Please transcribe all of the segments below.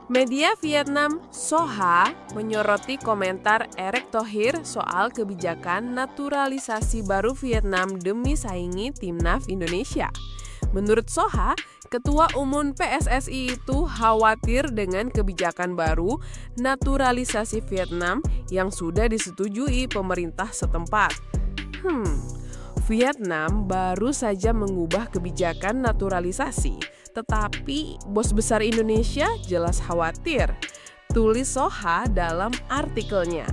Media Vietnam Soha menyoroti komentar Erick Thohir soal kebijakan naturalisasi baru Vietnam demi saingi Timnas Indonesia. Menurut Soha, Ketua Umum PSSI itu khawatir dengan kebijakan baru naturalisasi Vietnam yang sudah disetujui pemerintah setempat. Vietnam baru saja mengubah kebijakan naturalisasi, tetapi bos besar Indonesia jelas khawatir, tulis Soha dalam artikelnya.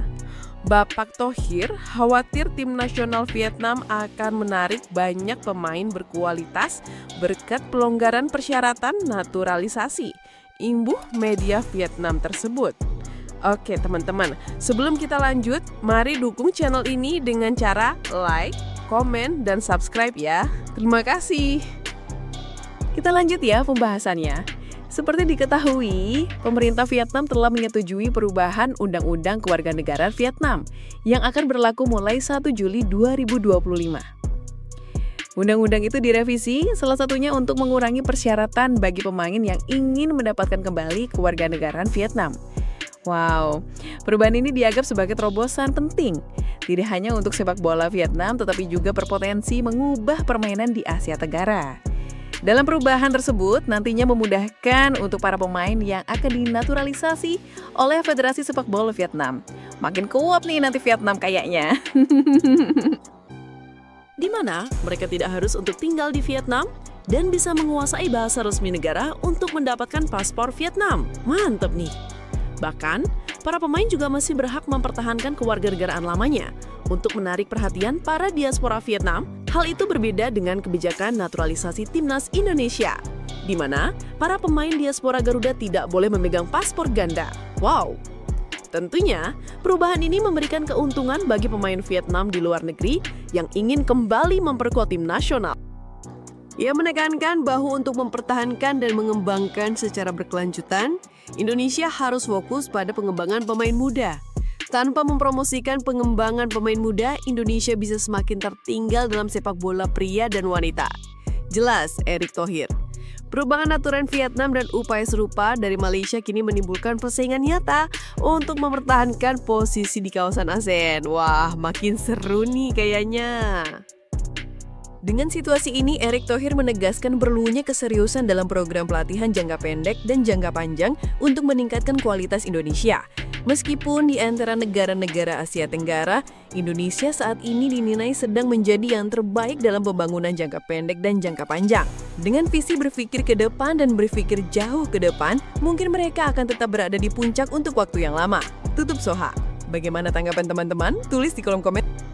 Bapak Thohir khawatir tim nasional Vietnam akan menarik banyak pemain berkualitas berkat pelonggaran persyaratan naturalisasi, imbuh media Vietnam tersebut. Oke teman-teman, sebelum kita lanjut, mari dukung channel ini dengan cara like, komen, dan subscribe ya. Terima kasih. Kita lanjut ya pembahasannya. Seperti diketahui, pemerintah Vietnam telah menyetujui perubahan Undang-Undang Kewarganegaraan Vietnam yang akan berlaku mulai 1 Juli 2025. Undang-undang itu direvisi salah satunya untuk mengurangi persyaratan bagi pemain yang ingin mendapatkan kembali kewarganegaraan Vietnam. Wow, perubahan ini dianggap sebagai terobosan penting, tidak hanya untuk sepak bola Vietnam tetapi juga berpotensi mengubah permainan di Asia Tenggara. Dalam perubahan tersebut, nantinya memudahkan untuk para pemain yang akan dinaturalisasi oleh Federasi Sepak Bola Vietnam. Makin kuat nih nanti Vietnam kayaknya. Di mana mereka tidak harus untuk tinggal di Vietnam dan bisa menguasai bahasa resmi negara untuk mendapatkan paspor Vietnam. Mantep nih! Bahkan, para pemain juga masih berhak mempertahankan kewarganegaraan lamanya untuk menarik perhatian para diaspora Vietnam. Hal itu berbeda dengan kebijakan naturalisasi Timnas Indonesia, di mana para pemain diaspora Garuda tidak boleh memegang paspor ganda. Wow! Tentunya, perubahan ini memberikan keuntungan bagi pemain Vietnam di luar negeri yang ingin kembali memperkuat tim nasional. Ia menekankan bahwa untuk mempertahankan dan mengembangkan secara berkelanjutan, Indonesia harus fokus pada pengembangan pemain muda. Tanpa mempromosikan pengembangan pemain muda, Indonesia bisa semakin tertinggal dalam sepak bola pria dan wanita. Jelas Erick Thohir. Perubahan aturan Vietnam dan upaya serupa dari Malaysia kini menimbulkan persaingan nyata untuk mempertahankan posisi di kawasan ASEAN. Wah, makin seru nih kayaknya. Dengan situasi ini, Erick Thohir menegaskan perlunya keseriusan dalam program pelatihan jangka pendek dan jangka panjang untuk meningkatkan kualitas Indonesia. Meskipun di antara negara-negara Asia Tenggara, Indonesia saat ini dinilai sedang menjadi yang terbaik dalam pembangunan jangka pendek dan jangka panjang. Dengan visi berpikir ke depan dan berpikir jauh ke depan, mungkin mereka akan tetap berada di puncak untuk waktu yang lama. Tutup Soha. Bagaimana tanggapan teman-teman? Tulis di kolom komentar.